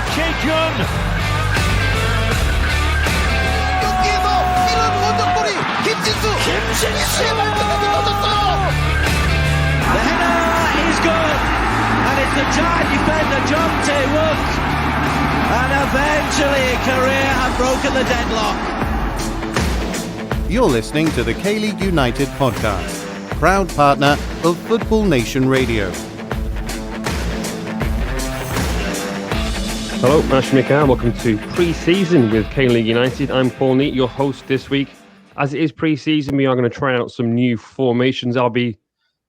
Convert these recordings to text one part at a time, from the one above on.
박혜균. 경기에서 이런 원정골이 김진수의 발등까지 터졌어요. The header is good, and it's the giant defender John Taylor, and eventually Korea have broken the deadlock. You're listening to the K-League United podcast, proud partner of Football Nation Radio. Hello, Ash Mikar. Welcome to pre-season with K-League United. I'm Paul Neat, your host this week. As it is pre-season, we are going to try out some new formations. I'll be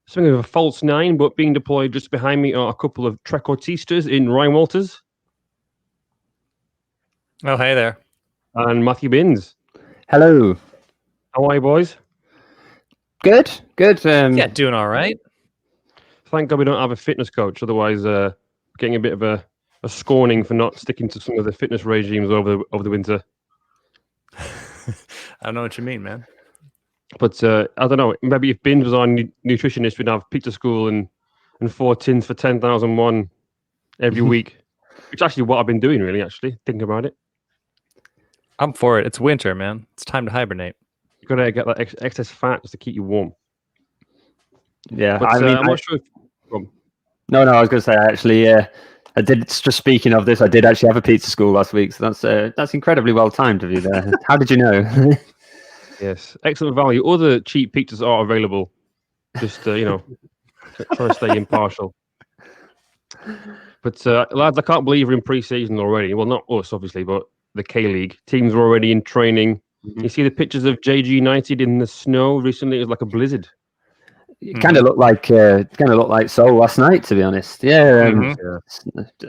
swinging with a false nine, but being deployed just behind me are a couple of trequartistas in Ryan Walters. Oh, hey there. And Matthew Binns. Hello. How are you, boys? Good. Yeah, doing all right. Thank God we don't have a fitness coach. Otherwise, getting a bit of a scorning for not sticking to some of the fitness regimes over the winter. I don't know what you mean, man. But I don't know. Maybe if Binns was our nutritionist, we'd have pizza school and 4 tins for 10,001 every week. Which is actually what I've been doing, really, thinking about it. I'm for it. It's winter, man. It's time to hibernate. You've got to get that excess fat just to keep you warm. Yeah, But, I'm not sure if... No, I was going to say, actually, I did, just speaking of this, I did actually have a pizza school last week, so that's incredibly well timed of you there. How did you know? Yes, excellent value. Other cheap pizzas are available. Just, trying to stay impartial. But, lads, I can't believe we're in pre-season already. Well, not us, obviously, but the K-League. Teams are already in training. Mm-hmm. You see the pictures of JG United in the snow recently? It was like a blizzard. It kind of looked like Seoul last night, to be honest. Yeah,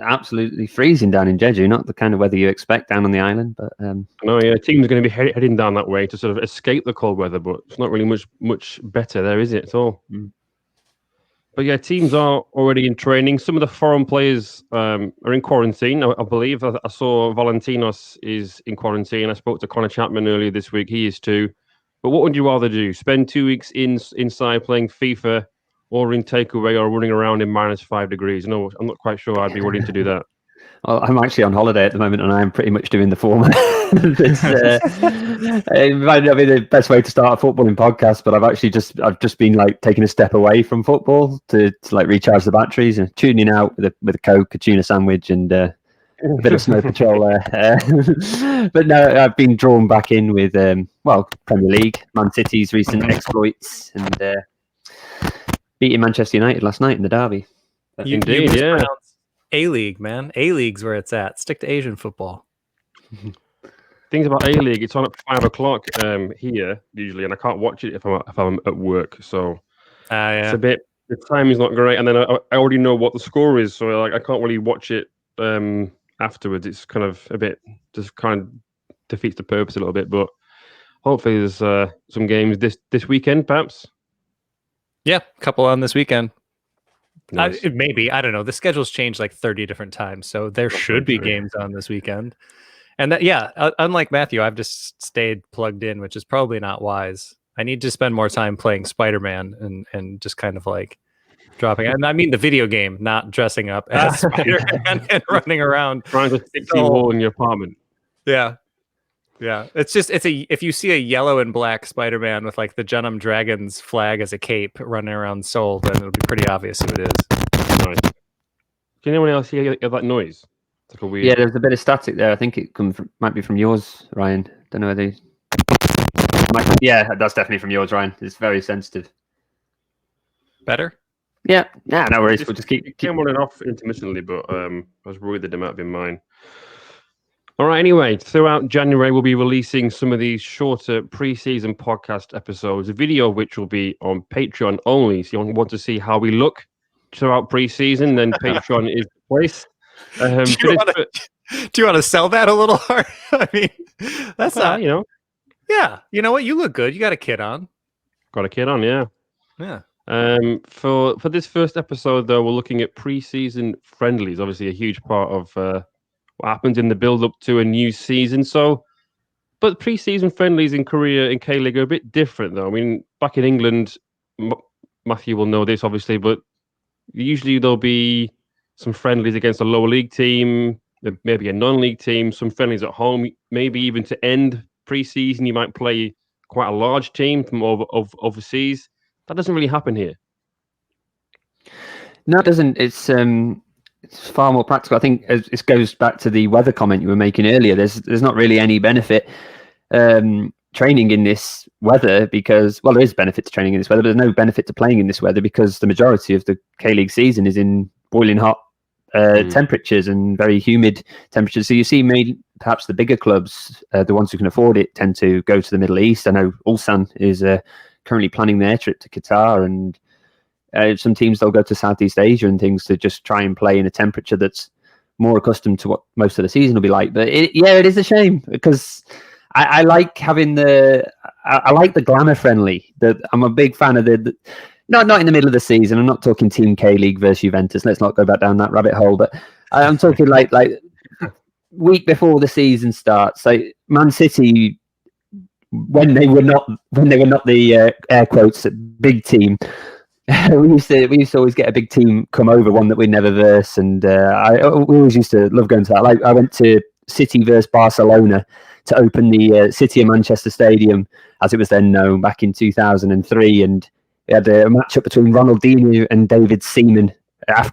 absolutely freezing down in Jeju. Not the kind of weather you expect down on the island, but no, yeah, teams are going to be heading down that way to sort of escape the cold weather, but it's not really much better there, is it at all? Mm. But yeah, teams are already in training. Some of the foreign players are in quarantine, I believe. I saw Valentinos is in quarantine. I spoke to Connor Chapman earlier this week. He is too. But what would you rather do? Spend 2 weeks inside playing FIFA or in takeaway or running around in -5 degrees? No, I'm not quite sure I'd be willing to do that. Well, I'm actually on holiday at the moment and I'm pretty much doing the former. It might not be the best way to start a footballing podcast, but I've just been like taking a step away from football to like recharge the batteries and tuning out with a Coke, a tuna sandwich and a bit of snow patrol there. But no, I've been drawn back in with Premier League, Man City's recent exploits and beating Manchester United last night in the derby. Indeed, yeah. A-League, man. A-League's where it's at. Stick to Asian football. Things about A-League, it's on at 5:00 here usually, and I can't watch it if I'm at work. So it's a bit. The time is not great, and then I already know what the score is, so I can't really watch it afterwards. It's kind of a bit just kind of defeats the purpose a little bit. But hopefully, there's some games this weekend, perhaps. Yeah, a couple on this weekend. Nice. Maybe, I don't know. The schedule's changed like 30 different times, so there should be games on this weekend. And unlike Matthew, I've just stayed plugged in, which is probably not wise. I need to spend more time playing Spider-Man and just kind of like dropping. And I mean the video game, not dressing up as Spider-Man and running around trying to stick to your wall in your apartment. Yeah. Yeah, if you see a yellow and black Spider-Man with like the Jennum Dragons flag as a cape running around Seoul, then it'll be pretty obvious who it is. Nice. Can anyone else hear that noise? It's like a weird... Yeah, there's a bit of static there. I think it might be from yours, Ryan. Don't know whether. Yeah, that's definitely from yours, Ryan. It's very sensitive. Better? Yeah. Nah, no worries. We'll just keep on and off intermittently, but I was worried that it might have been mine. All right, anyway, throughout January, we'll be releasing some of these shorter pre-season podcast episodes, a video of which will be on Patreon only. So you want to see how we look throughout pre-season, then Patreon is the place. Do you want to sell that a little hard? I mean, that's not, Yeah, you know what? You look good. You got a kid on. Got a kid on, yeah. Yeah. For this first episode, though, we're looking at pre-season friendlies, obviously a huge part of what happens in the build-up to a new season. But pre-season friendlies in Korea in K-League are a bit different, though. I mean, back in England, Matthew will know this, obviously, but usually there'll be some friendlies against a lower league team, maybe a non-league team, some friendlies at home, maybe even to end pre-season, you might play quite a large team from overseas. That doesn't really happen here. No, it doesn't. It's far more practical. I think it goes back to the weather comment you were making earlier. There's not really any benefit training in this weather because, well, there is benefit to training in this weather, but there's no benefit to playing in this weather because the majority of the K-League season is in boiling hot temperatures and very humid temperatures. So you see perhaps the bigger clubs, the ones who can afford it, tend to go to the Middle East. I know Ulsan is currently planning their trip to Qatar, and some teams, they'll go to Southeast Asia and things to just try and play in a temperature that's more accustomed to what most of the season will be like. But it is a shame because I like having I like the glamour friendly. I'm a big fan of not in the middle of the season. I'm not talking Team K-League versus Juventus. Let's not go back down that rabbit hole. But I'm talking like week before the season starts. Like Man City, when they were not the air quotes big team. We used to always get a big team come over, one that we'd never verse, and we always used to love going to that. Like I went to City versus Barcelona to open the City of Manchester Stadium, as it was then known, back in 2003, and we had a matchup between Ronaldinho and David Seaman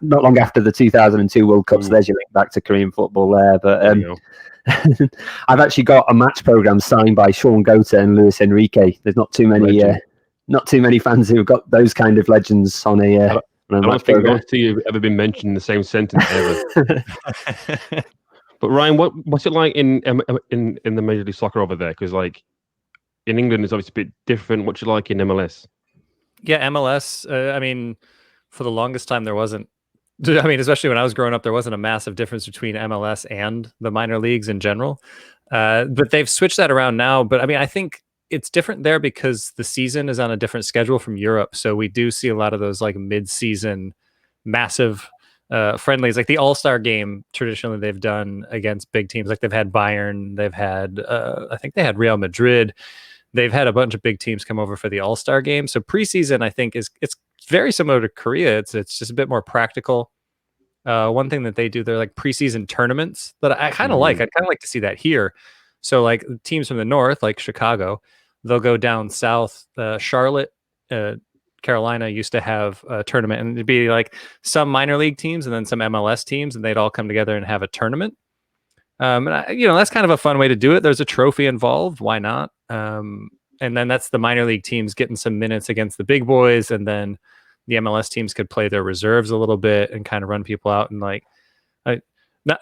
not long after the 2002 World Cup. So there's your link back to Korean football there. But I've actually got a match program signed by Sean Gota and Luis Enrique. There's not too many fans who've got those kind of legends on a. I don't think those two have ever been mentioned in the same sentence ever. But Ryan, what's it like in the Major League Soccer over there? Because like in England, it's obviously a bit different. What's it like in MLS? Yeah, MLS. I mean, for the longest time, there wasn't. I mean, especially when I was growing up, there wasn't a massive difference between MLS and the minor leagues in general. But they've switched that around now. But I mean, I think it's different there because the season is on a different schedule from Europe. So we do see a lot of those like mid-season massive friendlies, like the All-Star game. Traditionally, they've done against big teams. Like they've had Bayern, they've had I think they had Real Madrid. They've had a bunch of big teams come over for the All-Star game. So preseason, I think it's very similar to Korea. It's just a bit more practical. One thing that they do, they're like preseason tournaments that I kind of like. I'd kind of like to see that here. So like teams from the north, like Chicago, they'll go down south. Charlotte, Carolina used to have a tournament, and it'd be like some minor league teams and then some MLS teams, and they'd all come together and have a tournament. And that's kind of a fun way to do it. There's a trophy involved. Why not? And then that's the minor league teams getting some minutes against the big boys, and then the MLS teams could play their reserves a little bit and kind of run people out. And like,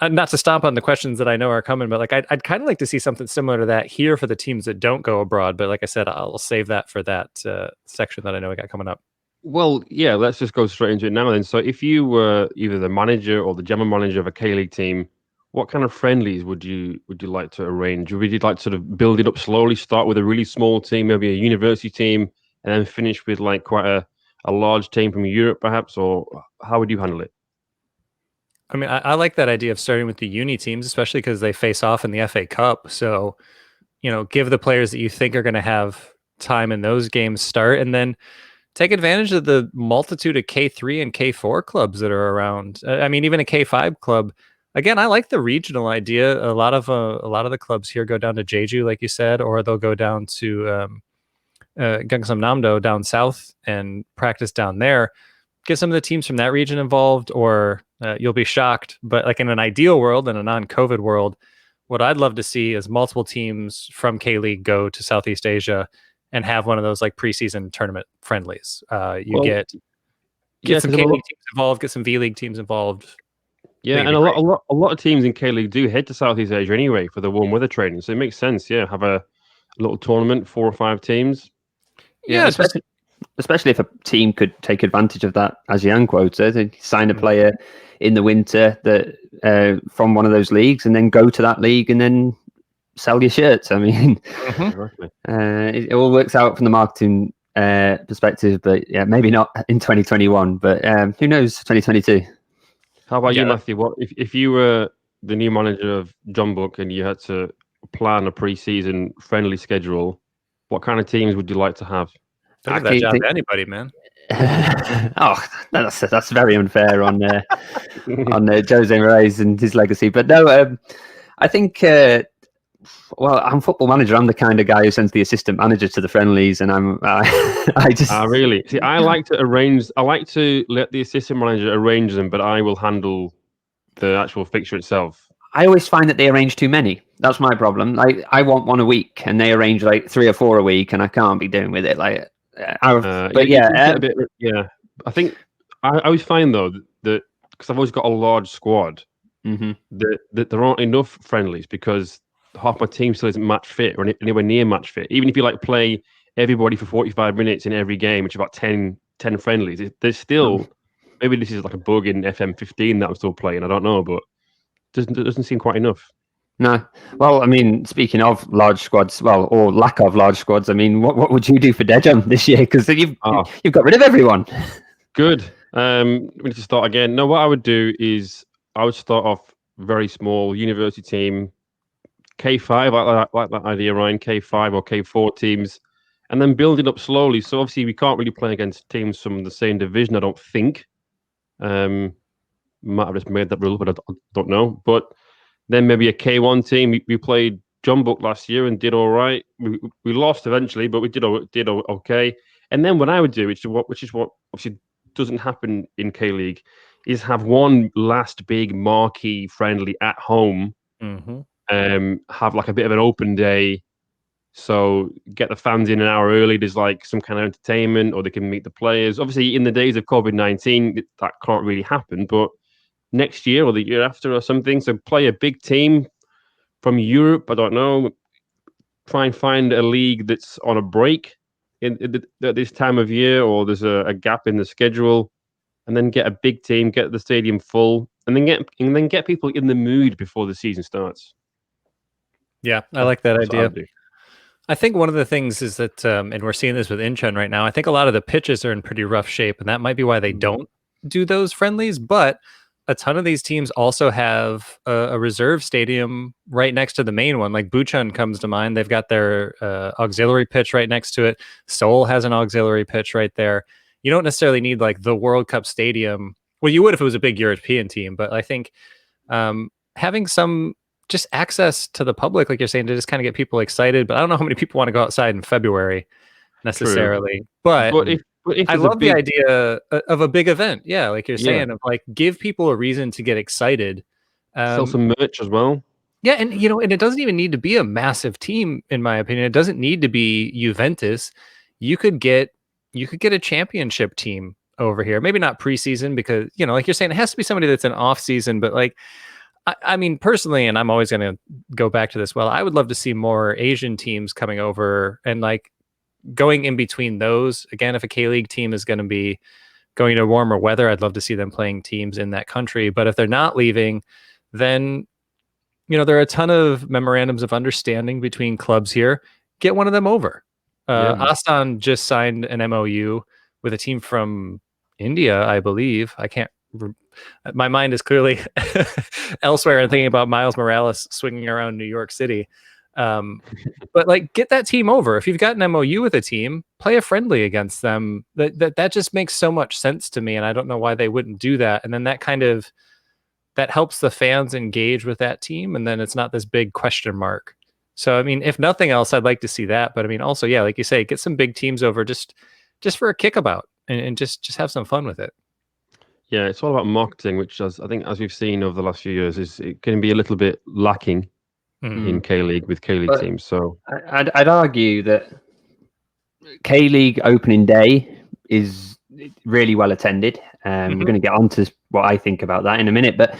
not to stomp on the questions that I know are coming, but like I'd kind of like to see something similar to that here for the teams that don't go abroad. But like I said, I'll save that for that section that I know we got coming up. Well, yeah, let's just go straight into it now then. So if you were either the manager or the general manager of a K-League team, what kind of friendlies would you like to arrange? Would you like to sort of build it up slowly, start with a really small team, maybe a university team, and then finish with like quite a large team from Europe perhaps, or how would you handle it? I mean, I like that idea of starting with the uni teams, especially because they face off in the FA Cup. So, give the players that you think are going to have time in those games start, and then take advantage of the multitude of K3 and K4 clubs that are around. I mean, even a K5 club. Again, I like the regional idea. A lot of the clubs here go down to Jeju, like you said, or they'll go down to Gyeongsam-namdo down south and practice down there. Get some of the teams from that region involved, or you'll be shocked. But like in an ideal world, in a non-COVID world, what I'd love to see is multiple teams from K-League go to Southeast Asia and have one of those like preseason tournament friendlies. Get some K-League teams involved, get some V-League teams involved. Yeah, and a lot of teams in K-League do head to Southeast Asia anyway for the warm weather training. So it makes sense, have a little tournament, 4 or 5 teams. Yeah, especially if a team could take advantage of that, as Jan quoted, sign a player in the winter that from one of those leagues, and then go to that league and then sell your shirts. I mean, it all works out from the marketing perspective, but yeah, maybe not in 2021, but who knows, 2022. How about you, Matthew? What if you were the new manager of John Book and you had to plan a pre-season friendly schedule? What kind of teams would you like to have? I'd give that job to anybody, man. That's very unfair on Jose Moraes and his legacy. But no, I think. Well, I'm football manager. I'm the kind of guy who sends the assistant manager to the friendlies, and I just really see. I like to let the assistant manager arrange them, but I will handle the actual fixture itself. I always find that they arrange too many. That's my problem. I want one a week, and they arrange like 3 or 4 a week, and I can't be doing with it. Like, I think I always find though that because I've always got a large squad, that there aren't enough friendlies because half my team still isn't match fit or anywhere near match fit. Even if you like play everybody for 45 minutes in every game, which is about 10 friendlies, there's still maybe this is like a bug in FM15 that I'm still playing. I don't know, but it doesn't seem quite enough. No. Well, I mean, speaking of large squads, or lack of large squads, I mean, what would you do for Dejum this year? Because you've got rid of everyone. Good. We need to start again. No, what I would do is I would start off very small university team, K5, like that idea, Ryan, K5 or K4 teams, and then build it up slowly. So obviously we can't really play against teams from the same division, I don't think. Might have just made that rule, but I don't know. But then maybe a K1 team. We played John Book last year and did all right. We lost eventually, but we did okay. And then what I would do, which is what obviously doesn't happen in K-League, is have one last big marquee friendly at home. Have like a bit of an open day, so get the fans in an hour early. There's like some kind of entertainment, or they can meet the players. Obviously, in the days of COVID-19, that can't really happen, but next year or the year after or something. So play a big team from Europe. I don't know. Try and find a league that's on a break at this time of year, or there's a gap in the schedule, and then get a big team, get the stadium full, and then get people in the mood before the season starts. Yeah, I like that idea. I think one of the things is that, and we're seeing this with Incheon right now, I think a lot of the pitches are in pretty rough shape, and that might be why they don't do those friendlies. But a ton of these teams also have a reserve stadium right next to the main one. Like Bucheon comes to mind. They've got their auxiliary pitch right next to it. Seoul has an auxiliary pitch right there. You don't necessarily need like the World Cup stadium. Well, you would if it was a big European team, but I think having some just access to the public, like you're saying, to just kind of get people excited. But I don't know how many people want to go outside in February necessarily. True. But if I love the idea of a big event. Yeah, like you're saying, of like give people a reason to get excited. Sell some merch as well. Yeah, and and it doesn't even need to be a massive team, in my opinion. It doesn't need to be Juventus. You could get a championship team over here. Maybe not preseason because, like you're saying, it has to be somebody that's an off season, but like I mean, personally, and I'm always going to go back to this, I would love to see more Asian teams coming over and like going in between those. Again, if a K-League team is going to be going to warmer weather, I'd love to see them playing teams in that country. But if they're not leaving, then, there are a ton of memorandums of understanding between clubs here. Get one of them over. Astan just signed an MOU with a team from India, I believe. My mind is clearly elsewhere and thinking about Miles Morales swinging around New York City. But like, get that team over. If you've got an MOU with a team, play a friendly against them. That just makes so much sense to me, and I don't know why they wouldn't do that. And then that helps the fans engage with that team, and then it's not this big question mark. So I mean, if nothing else, I'd like to see that. But I mean, also, yeah, like you say, get some big teams over just for a kickabout and just have some fun with it. Yeah, it's all about marketing, which I think, as we've seen over the last few years, it can be a little bit lacking in K-League with K-League teams. So I'd argue that K-League opening day is really well attended. We're going to get on to what I think about that in a minute. But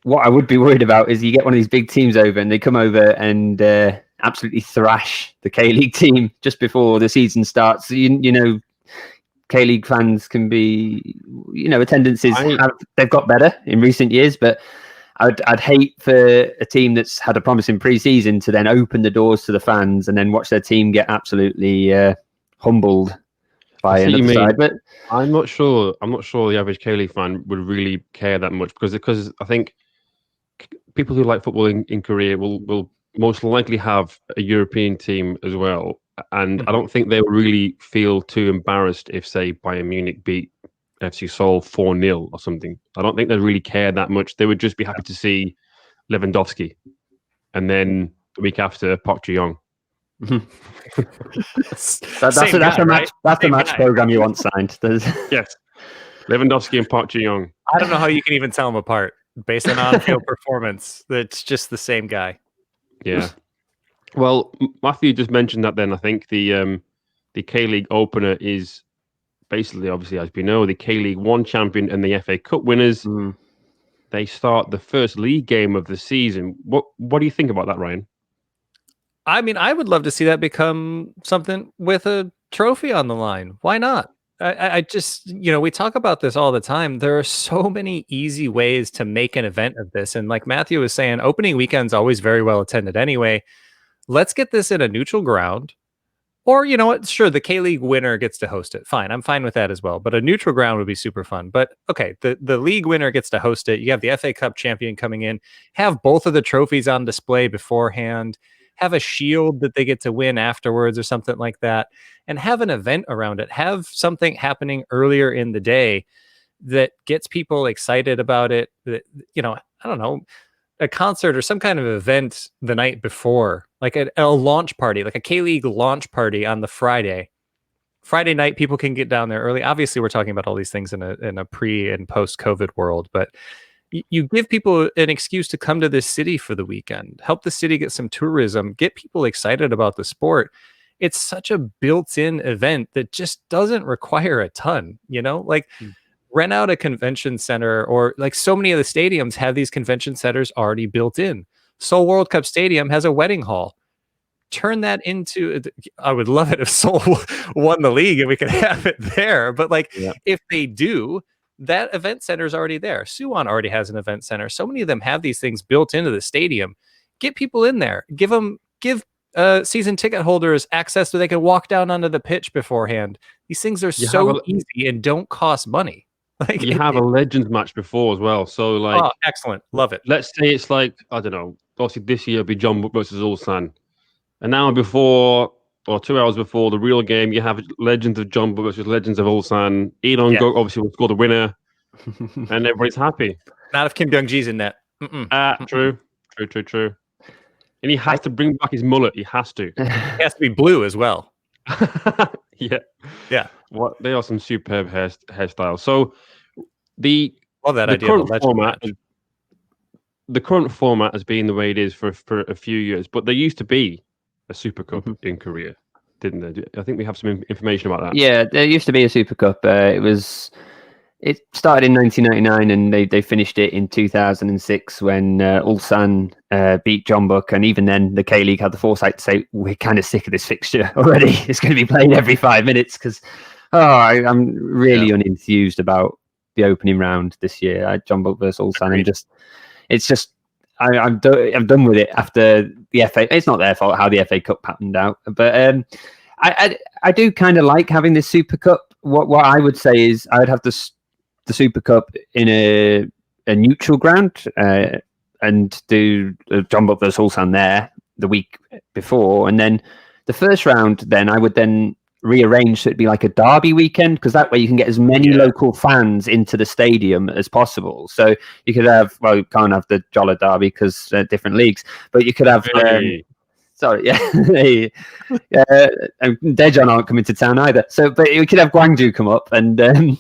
what I would be worried about is you get one of these big teams over and they come over and absolutely thrash the K-League team just before the season starts. So, K-League fans can be, attendances they've got better in recent years, but I'd hate for a team that's had a promising pre-season to then open the doors to the fans and then watch their team get absolutely humbled by another side. But I'm not sure the average K-League fan would really care that much because I think people who like football in Korea will most likely have a European team as well. and I don't think they will really feel too embarrassed if, say, Bayern Munich beat FC Seoul 4-0 or something. I don't think they really care that much. They would just be happy to see Lewandowski, and then the week after Park Ji-young. That's the match program you want signed. Yes, Lewandowski and Park Ji-young. I don't know how you can even tell them apart based on on-field performance. That's just the same guy. Yeah. Well, Matthew just mentioned that. Then I think the K-League opener is basically, obviously, as we know, the K-League 1 champion and the FA Cup winners. They start the first league game of the season. What do you think about that, Ryan? I mean, I would love to see that become something with a trophy on the line. Why not? I just, we talk about this all the time. There are so many easy ways to make an event of this. And like Matthew was saying, opening weekend's always very well attended anyway. Let's get this in a neutral ground. Or, you know what? Sure, the K-League winner gets to host it. Fine, I'm fine with that as well. But a neutral ground would be super fun. But okay, the league winner gets to host it. You have the FA Cup champion coming in. Have both of the trophies on display beforehand. Have a shield that they get to win afterwards or something like that. And have an event around it. Have something happening earlier in the day that gets people excited about it. That, I don't know, a concert or some kind of event the night before, like a launch party, like a K-League launch party on the Friday night. People can get down there early. Obviously, we're talking about all these things in a pre and post COVID world, but you give people an excuse to come to this city for the weekend, help the city get some tourism, get people excited about the sport. It's such a built-in event that just doesn't require a ton, rent out a convention center, or like so many of the stadiums have these convention centers already built in. Seoul World Cup Stadium has a wedding hall. Turn that into, I would love it if Seoul won the league and we could have it there. But if they do, that event center is already there. Suwon already has an event center. So many of them have these things built into the stadium. Get people in there. Give season ticket holders access so they can walk down onto the pitch beforehand. These things are so easy and don't cost money. You have a Legends match before as well. So excellent. Love it. Let's say it's like, I don't know, obviously this year it'll be Jeonbuk versus Ulsan. An hour before or 2 hours before the real game, you have Legends of Jeonbuk versus Legends of Ulsan. Ilonguk obviously will score the winner and everybody's happy. Not if Kim Byung-ji's in net. True. And he has to bring back his mullet. He has to. He has to be blue as well. Yeah. What they are some superb hairstyles. So the current format has been the way it is for a few years, but there used to be a Super Cup in Korea, didn't there? I think we have some information about that. Yeah, there used to be a Super Cup. It started in 1999 and they finished it in 2006 when Ulsan beat Jeonbuk, and even then the K-League had the foresight to say, we're kind of sick of this fixture already. It's going to be played every 5 minutes because I'm really unenthused about the opening round this year. Jeonbuk versus Ulsan, and I'm done with it after the FA. It's not their fault how the FA Cup patterned out, but I do kind of like having this Super Cup. What I would say is I would have the Super Cup in a neutral ground and do Jeonbuk versus Ulsan there the week before, and then the first round. Then I would then rearrange so it'd be like a derby weekend, because that way you can get as many local fans into the stadium as possible. So you could have, well, you can't have the Jolla derby because they're different leagues, but you could have Daejeon aren't coming to town either, so but you could have Gwangju come up and the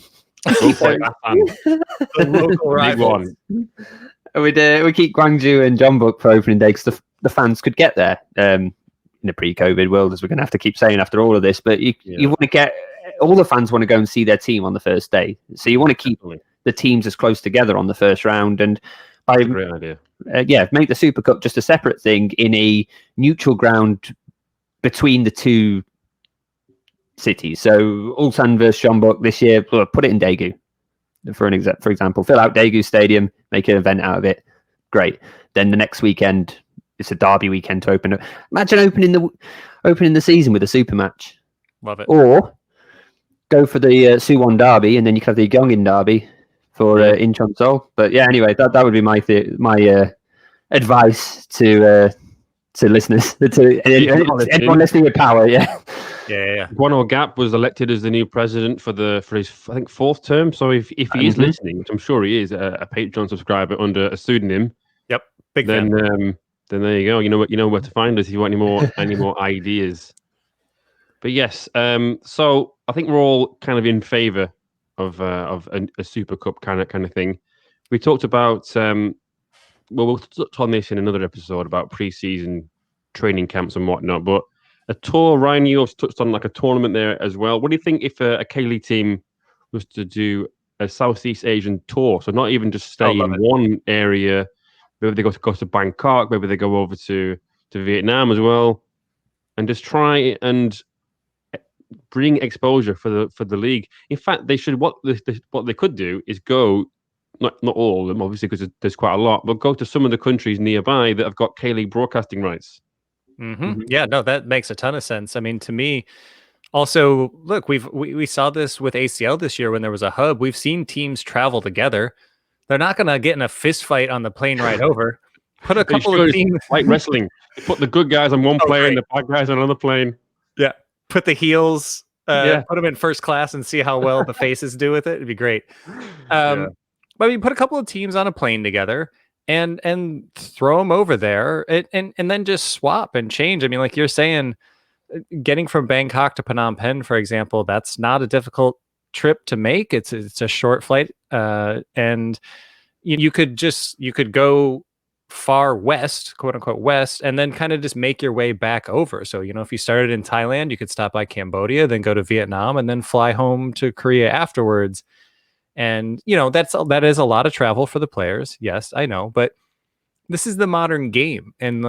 local rival. We keep Gwangju and Jeonbuk for opening day because the fans could get there in a pre-COVID world, as we're going to have to keep saying after all of this. But you want to get all the fans want to go and see their team on the first day, so you want to keep the teams as close together on the first round. And by great idea, make the Super Cup just a separate thing in a neutral ground between the two cities. So Ulsan versus Jeonbuk this year, put it in Daegu for example. Fill out Daegu Stadium, make an event out of it. Great. Then the next weekend, it's a derby weekend to open. Imagine opening the season with a super match. Love it. Or go for the Suwon derby, and then you can have the Gyeongin derby for Incheon Seoul. But yeah, anyway, that would be my advice to listeners, to anyone listening with power. Yeah. Guano Gap was elected as the new president for his I think 4th term. So if he is listening, which I'm sure he is, a Patreon subscriber under a pseudonym, yep, big then fan. then there you go. You know where to find us if you want any more ideas. But yes, so I think we're all kind of in favour of a Super Cup kind of thing. We talked about we'll touch on this in another episode about pre-season training camps and whatnot. But a tour, Ryan, you also touched on like a tournament there as well. What do you think if a K-League team was to do a Southeast Asian tour? So not even just stay in one area. Maybe they go to Bangkok. Maybe they go over to Vietnam as well, and just try and bring exposure for the league. In fact, they should. What they could do is go. Not all of them, obviously, because there's quite a lot, but go to some of the countries nearby that have got K-League broadcasting rights. Yeah, no, that makes a ton of sense. I mean, to me, also, look, we saw this with ACL this year when there was a hub. We've seen teams travel together. They're not going to get in a fist fight on the plane ride over. Put a couple of teams like wrestling. You put the good guys on one plane, the bad guys on another plane. Yeah, put the heels, put them in first class, and see how well the faces do with it. It'd be great. But I mean, put a couple of teams on a plane together and throw them over there, and then just swap and change. I mean, like you're saying, getting from Bangkok to Phnom Penh, for example, that's not a difficult trip to make. It's a short flight, and you could go far west, quote unquote west, and then kind of just make your way back over. So if you started in Thailand, you could stop by Cambodia, then go to Vietnam, and then fly home to Korea afterwards. And, that is a lot of travel for the players. Yes, I know. But this is the modern game. And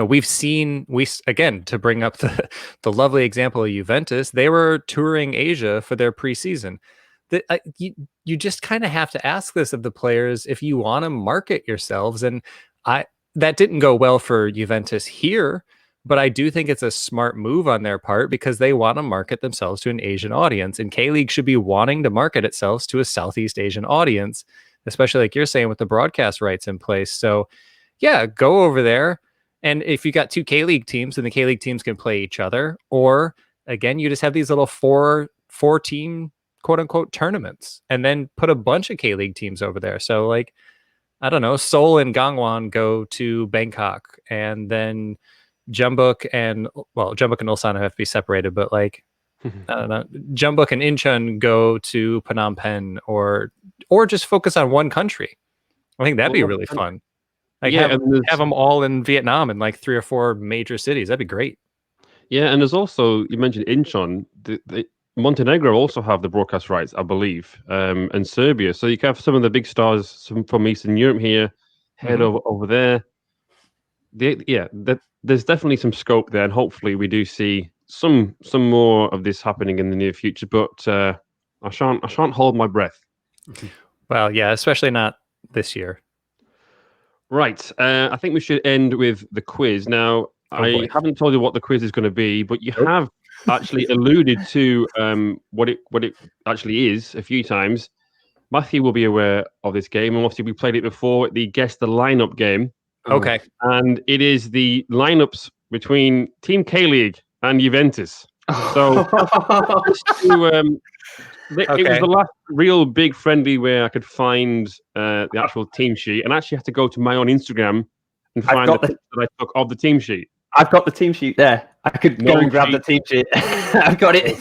we've seen, again, to bring up the lovely example of Juventus, they were touring Asia for their preseason. You just kind of have to ask this of the players if you want to market yourselves. And that didn't go well for Juventus here. But I do think it's a smart move on their part because they want to market themselves to an Asian audience. And K-League should be wanting to market itself to a Southeast Asian audience, especially like you're saying with the broadcast rights in place. So, yeah, go over there. And if you got 2 K-League teams, then the K-League teams can play each other. Or, again, you just have these little four-team, quote-unquote, tournaments. And then put a bunch of K-League teams over there. So, like, I don't know, Seoul and Gangwon go to Bangkok. And then Jeonbuk and Ulsan have to be separated, but like I don't know, Jeonbuk and Incheon go to Phnom Penh, or just focus on one country. I think that'd be really fun. Like have them all in Vietnam in like 3 or 4 major cities. That'd be great. Yeah, and there's also, you mentioned Incheon. Montenegro also have the broadcast rights, I believe, and Serbia. So you can have some of the big stars from Eastern Europe here head over there. There's definitely some scope there, and hopefully we do see some more of this happening in the near future. But I shan't hold my breath. Well, yeah, especially not this year. Right. I think we should end with the quiz. Now, I haven't told you what the quiz is going to be, but you have actually alluded to what it actually is a few times. Matthew will be aware of this game, and obviously we played it before, the Guess the Lineup game. Okay. And it is the lineups between Team K-League and Juventus. So it was the last real big friendly where I could find the actual team sheet, and actually had to go to my own Instagram and find the picture that I took of the team sheet. I've got the team sheet there. I could go and grab the team sheet. I've got it.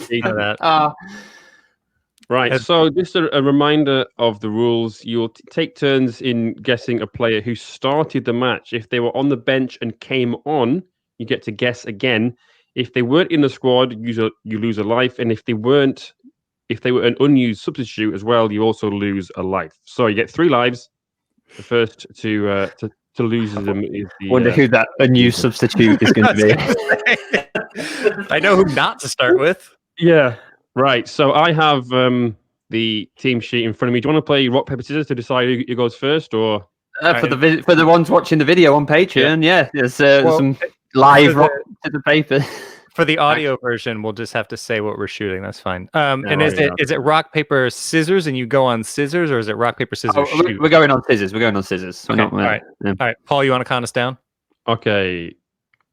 Right, so just a reminder of the rules. You'll take turns in guessing a player who started the match. If they were on the bench and came on, you get to guess again. If they weren't in the squad, you lose a life. And if they were an unused substitute as well, you also lose a life. So you get 3 lives. The first to lose them is the... Wonder who that unused substitute is going to be. I know who not to start with. Yeah. Right, so I have the team sheet in front of me. Do you want to play rock, paper, scissors to decide who goes first, or for the ones watching the video on Patreon? Yeah, there's some live rock to the paper. For the audio version, we'll just have to say what we're shooting. That's fine. Is it rock, paper, scissors, and you go on scissors, or is it rock, paper, scissors? Shoot? We're going on scissors. Okay. All right, Paul, you want to count us down? Okay.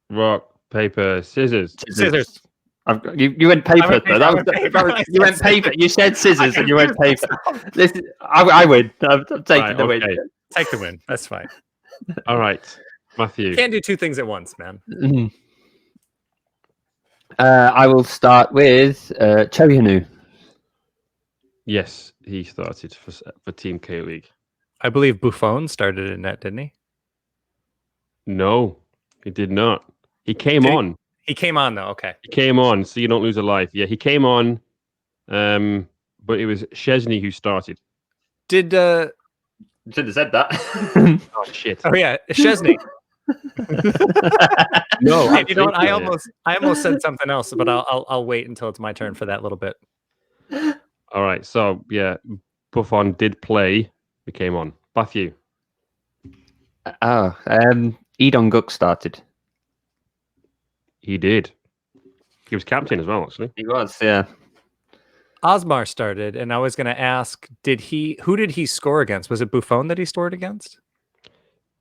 Rock, paper, scissors. Scissors. You went paper. paper. You went paper. You said scissors and you went paper. I win. I'm taking the win. Okay. Take the win. That's fine. All right. Matthew. Can't do two things at once, man. Mhm. I will start with Choyanu. Yes, he started for Team K League. I believe Buffon started in net, didn't he? No, he did not. He came on. He came on though. Okay. He came on, so you don't lose a life. Yeah, he came on, but it was Szczesny who started. Did You should have said that. Oh shit! Oh yeah, Szczesny. No, Hey, you know what? I almost said something else, but I'll wait until it's my turn for that little bit. All right, so yeah, Buffon did play. He came on. Matthew. Edon Guk started. He did. He was captain as well, actually. He was, yeah. Osmar started, and I was going to ask, who did he score against? Was it Buffon that he scored against?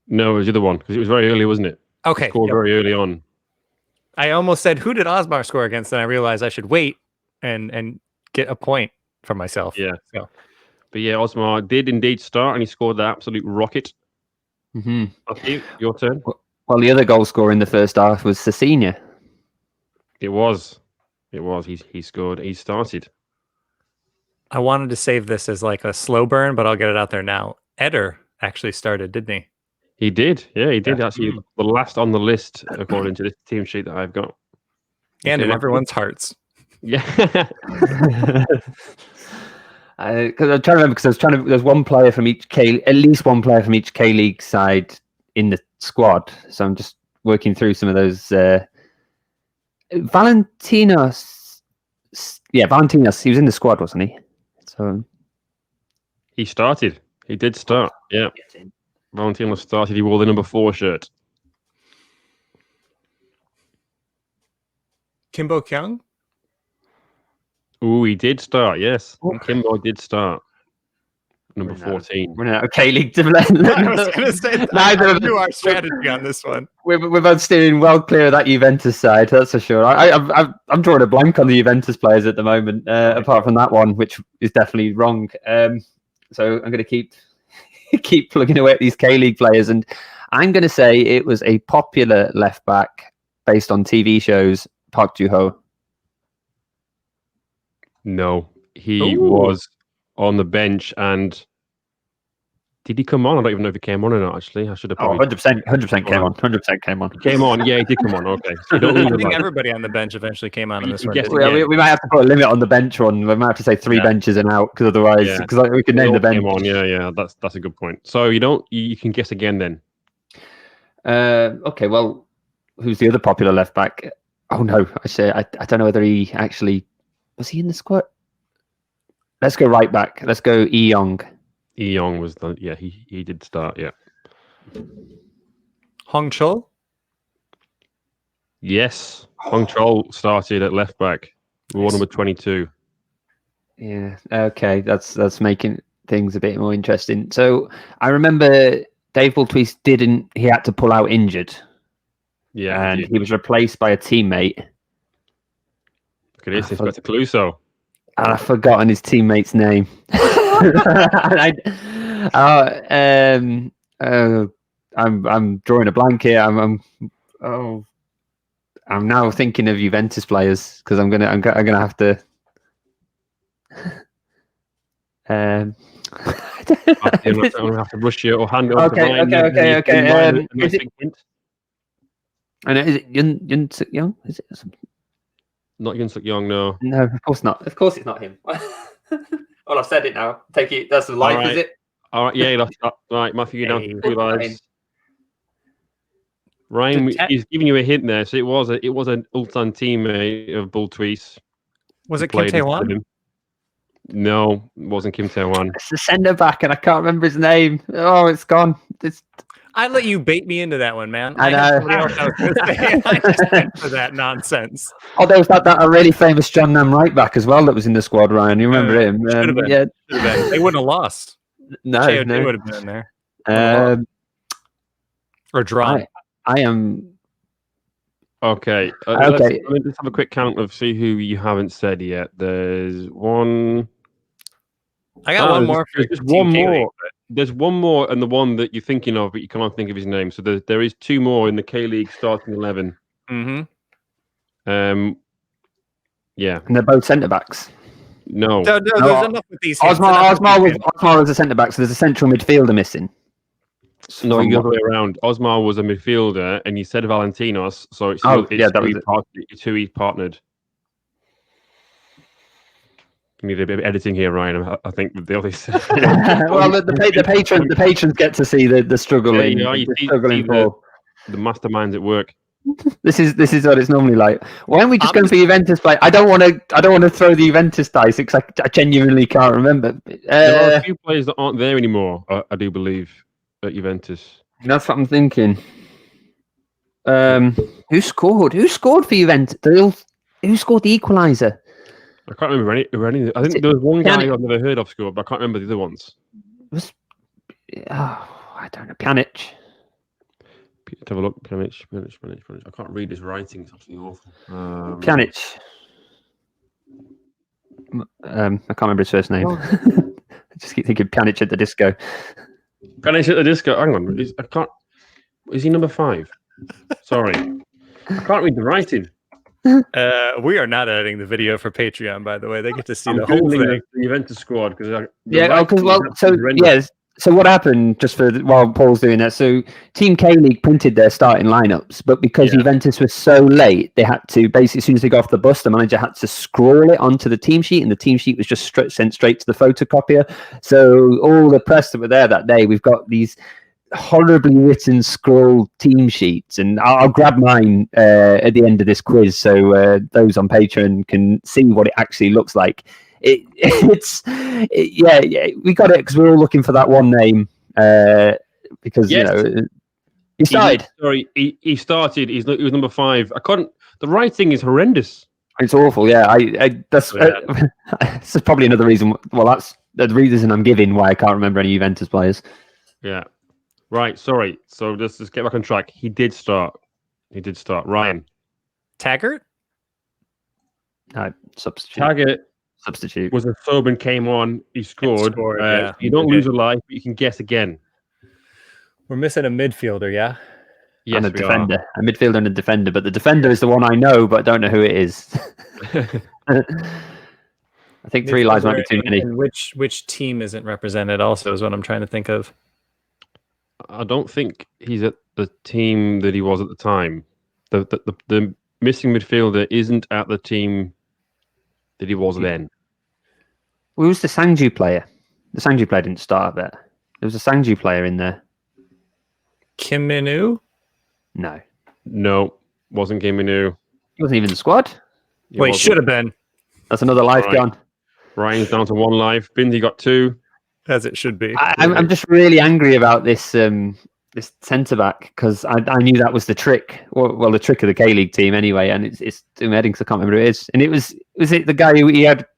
No, it was the other one because it was very early, wasn't it? Okay. He scored very early on. I almost said, who did Osmar score against? And I realized I should wait and get a point for myself. Yeah. So. But yeah, Osmar did indeed start, and he scored the absolute rocket. Mm-hmm. Matthew, your turn. Well, the other goal scorer in the first half was Cecilia. It was. He scored. He started. I wanted to save this as like a slow burn, but I'll get it out there now. Eder actually started, didn't he? He did. Yeah, he did. Actually, the last on the list, according to this team sheet that I've got. And in everyone's hearts. Yeah. Because I'm trying to remember, there's one player from each at least one player from each K League side in the squad. So I'm just working through some of those. Valentinos, he was in the squad, wasn't he? So He started. He did start. Yeah. Valentino started. He wore the number 4 shirt. Kimbo Kyung? Ooh, he did start. Yes. Kimbo did start. Number 14. We're out of K League to I was going to say that. I knew our strategy on this one. We're both steering well clear of that Juventus side, that's for sure. I'm drawing a blank on the Juventus players at the moment, apart from that one, which is definitely wrong. So I'm going to keep plugging away at these K League players, and I'm going to say it was a popular left back based on TV shows, Park Ju-ho. No, he was on the bench, and did he come on? I don't even know if he came on or not. Actually, I should have. 100% came on. 100% came on. Came on. Yeah, he did come on. Okay, so I think everybody on the bench eventually came on in this one. We might have to put a limit on the bench one. We might have to say 3 benches and out, because otherwise, because we could name the bench. Came on. Yeah, that's a good point. So you can guess again then. Okay, well, who's the other popular left back? Oh no, I don't know whether he actually was he in the squad. Let's go right back. Let's go Young. Young was he did start. Yeah. Hong Chol? Yes, Hong Chol started at left back. We wore number 22. Yeah. Okay, that's making things a bit more interesting. So I remember Dave Bultwees he had to pull out injured. Yeah, and he was replaced by a teammate. Look at this, Inspector Clouseau. And I've forgotten his teammate's name. I'm drawing a blank here. I'm now thinking of Juventus players, because I'm gonna have to. I'm gonna have to rush you or hand over. Okay. And is it Yun Suk Young? Is it? Not Yun Suk Young, no. No, of course not. Of course it's not him. Well, I've said it now. Take it. That's the life, is it? All right, yeah, that's right. Matthew, you're down to 2 lives. Ryan, he's giving you a hint there. So it was an Ulsan teammate of Bultwees. Was it Kim Tae-wan? No, it wasn't Kim Tae-wan. It's the centre back, and I can't remember his name. Oh, it's gone. I let you bait me into that one, man. I know. I just went for that nonsense. Oh, there was that a really famous John Nam right back as well that was in the squad, Ryan. You remember him? Should have been. Yeah. They wouldn't have lost. No. They would have been in there. Or drawn. I am. Okay. Okay. Let's have a quick count of see who you haven't said yet. There's one. I got one more for There's Team one K-League, more. There's one more, and the one that you're thinking of, but you can't think of his name. So there is two more in the K-League starting 11. Mm-hmm. Yeah. And they're both centre backs. No, No, there's enough with these. hints. Osmar was a centre back, so there's a central midfielder missing. No, the other way around. Osmar was a midfielder, and you said Valentinos, so it's who he partnered. You need a bit of editing here, Ryan. I think with the others. Well, the patrons get to see the struggling. The masterminds at work. This is what it's normally like. Why aren't we just going for Juventus play? I don't want to throw the Juventus dice because I genuinely can't remember. There are a few players that aren't there anymore. I do believe at Juventus. That's what I'm thinking. Who scored? Who scored for Juventus? Who scored the equaliser? I can't remember any. I think there was one guy I've never heard of scored, but I can't remember the other ones. I don't know. Pjanic. Let's have a look. Pjanic. I can't read his writing. It's absolutely awful. Pjanic. I can't remember his first name. I just keep thinking Pjanic at the disco. Pjanic at the disco. Hang on. I can't. Is he number 5? Sorry. I can't read the writing. We are not editing the video for Patreon, by the way. They get to see the whole thing. The Juventus squad So what happened just while Paul's doing that? So Team K-League printed their starting lineups, but because Juventus was so late, they had to basically, as soon as they got off the bus, the manager had to scroll it onto the team sheet, and the team sheet was just sent straight to the photocopier. So all the press that were there that day, we've got these horribly written scroll team sheets, and I'll grab mine at the end of this quiz so those on Patreon can see what it actually looks like. We got it because we're all looking for that one name because he started. He started. He was number 5. I couldn't. The writing is horrendous. It's awful. Yeah, that's probably another reason. Well, that's the reason I'm giving why I can't remember any Juventus players. Yeah. Right, sorry. So let's just get back on track. He did start. Ryan. Taggart? No, substitute. Taggart Substitute. was a sub and came on. He scored. You don't lose a life, but you can guess again. We're missing a midfielder, yeah? Yes, and a defender. A midfielder and a defender. But the defender is the one I know, but I don't know who it is. I think 3 lives might be too many. And which team isn't represented also is what I'm trying to think of. I don't think he's at the team that he was at the time. The missing midfielder isn't at the team that he was then. Who was the Sangju player? The Sangju player didn't start there. There was a Sangju player in there. Kim Min-woo? No, wasn't Kim Min-woo. He wasn't even in the squad. He should have been. That's another life gone. Ryan's down to 1 life. Bindy got 2. As it should be. I'm just really angry about this this centre back because I knew that was the trick. Well, the trick of the K-League team anyway, and it's doing my head because I can't remember who it is. And was it the guy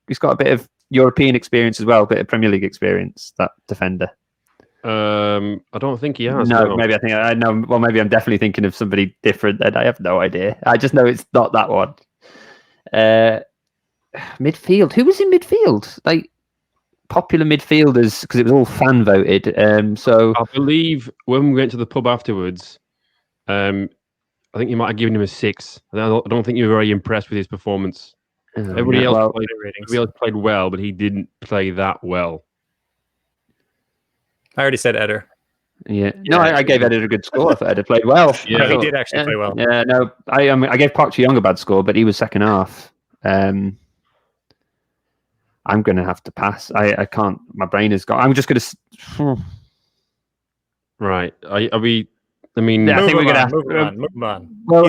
he's got a bit of European experience as well, a bit of Premier League experience, that defender. I don't think he has. No, maybe I know. Well, maybe I'm definitely thinking of somebody different. And I have no idea. I just know it's not that one. Midfield. Who was in midfield? Like popular midfielders, because it was all fan voted. So I believe when we went to the pub afterwards, I think you might have given him a 6. I don't think you were very impressed with his performance. Everybody else played well, but he didn't play that well. I already said Eder. Yeah. No, I gave Eder a good score. I thought Eder played well. Yeah, he did actually play well. Yeah, no, I gave Park Ji-young a bad score, but he was second half. I'm going to have to pass. I can't. My brain is gone. I'm just going to. Right. Are we? I mean, I think we're going to move on. Well,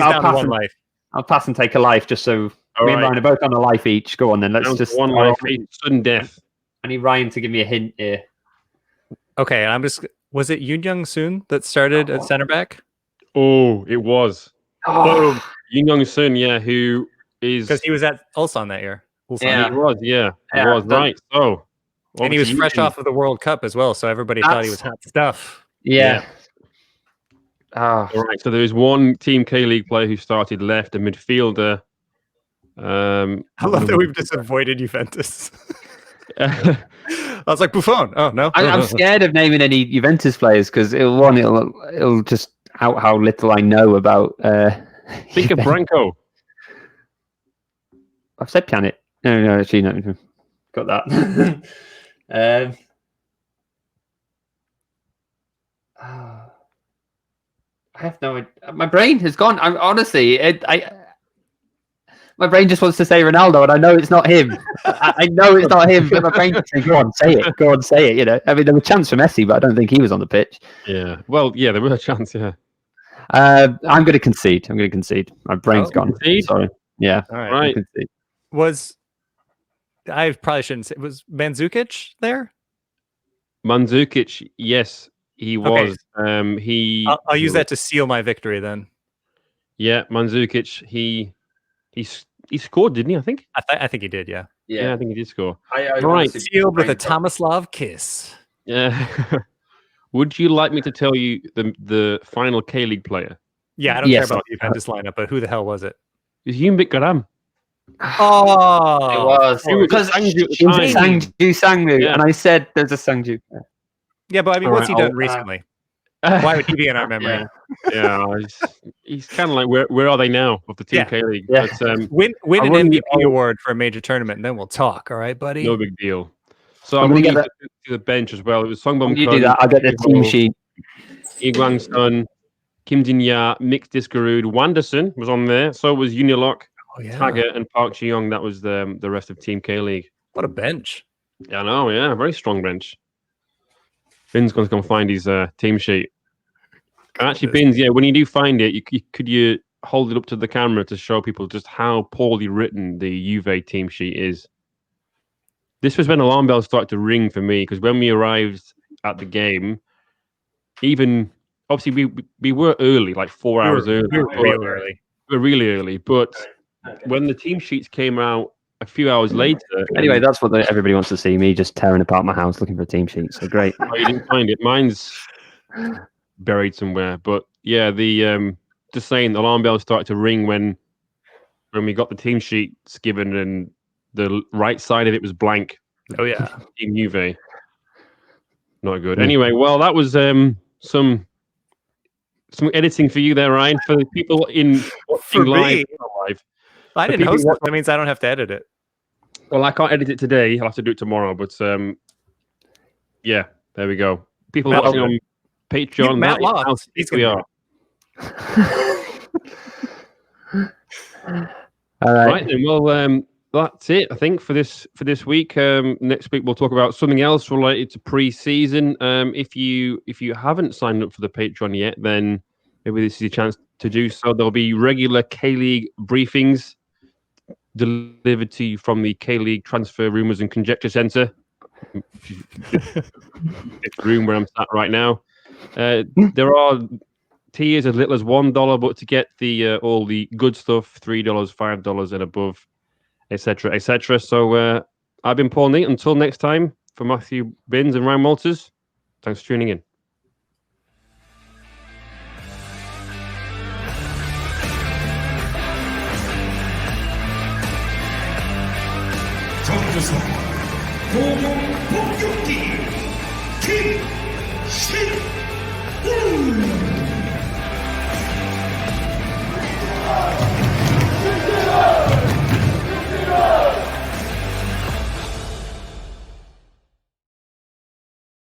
I'll pass and take a life just so me and Ryan are both on a life each. Go on then. Let's just 1 life, sudden death. I need Ryan to give me a hint here. Okay, was it Yoon Young Soon that started at center back? Oh, it was. Boom. Yoon Young Soon, yeah, who is because he was at Ulsan that year. Yeah, he was. Yeah, he was right. So, and he was fresh off of the World Cup as well, so everybody thought he was hot stuff. Yeah. Ah, All right. So there is one Team K-League player who started left, a midfielder. I love that we've just avoided Juventus. I was like, Buffon. Oh, no. I'm scared of naming any Juventus players because it'll just out how little I know about. Think of Branco. I've said Pjanic. No, actually, no. Got that. I have no idea. My brain has gone. I'm honestly, my brain just wants to say Ronaldo, and I know it's not him. I know it's not him, but my brain just says, "Go on, say it. Go on, say it." You know, I mean, there was a chance for Messi, but I don't think he was on the pitch. Yeah. Well, yeah, there was a chance. Yeah. I'm going to concede. My brain's gone. Concede? Sorry. Yeah. All right. Right. I probably shouldn't say. Was Mandzukic there? Mandzukic, yes, he was. Okay. I'll use that to seal my victory then. Yeah, Mandzukic, he scored, didn't he? I think. I think he did. Yeah. Yeah, I think he did score. Right. Sealed with a Tomislav kiss. Yeah. Would you like me to tell you the final K-League player? Yeah, I don't care about the Juventus lineup, but who the hell was it? It was Juventus Garam. Oh, it was because Sangju, Yeah. and I said there's a Sangju. Yeah, but I mean, what's he done recently? Why would he be in our memory? Yeah, he's kind of like where are they now of the Team K-League? Yeah. But, Win an MVP award for a major tournament, and then we'll talk. All right, buddy. No big deal. So I'm going to get to the bench as well. It was Songbom. You do that. I'll get the team sheet. Iguang Sun, Kim Jin-ya, Mick Diskarud, Wanderson was on there. So was Unilock, Taggart, and Park Ji-young. That was the rest of Team K-League. What a bench. Yeah, I know. Yeah, very strong bench. Bin's going to come find his team sheet. Actually, Bins, when you do find it, could you hold it up to the camera to show people just how poorly written the Juve team sheet is? This was when alarm bells started to ring for me, because when we arrived at the game, even obviously we were early, like 4 hours early. We were really early. But when the team sheets came out a few hours later. Anyway, that's what everybody wants to see, me just tearing apart my house looking for a team sheet. So great. Oh, you didn't find it. Mine's buried somewhere. But yeah, just saying, the alarm bells started to ring when we got the team sheets given and the right side of it was blank. Oh yeah, Team Juve. Not good. Anyway, well, that was some editing for you there, Ryan. For the people watching live. I didn't host it. That means I don't have to edit it. Well, I can't edit it today. I'll have to do it tomorrow. But yeah, there we go. People watching on Patreon. Matt lost. We are. All right then. Well, that's it. I think for this week. Next week we'll talk about something else related to pre-season. If you haven't signed up for the Patreon yet, then maybe this is your chance to do so. There'll be regular K-League briefings delivered to you from the K-League Transfer Rumours and Conjecture Centre. The room where I'm sat right now. There are tiers as little as $1, but to get the all the good stuff, $3, $5 and above, etc., etc. So I've been Paul Neat. Until next time, for Matthew Binns and Ryan Walters, thanks for tuning in. 정규성 공공 폭격기 김신우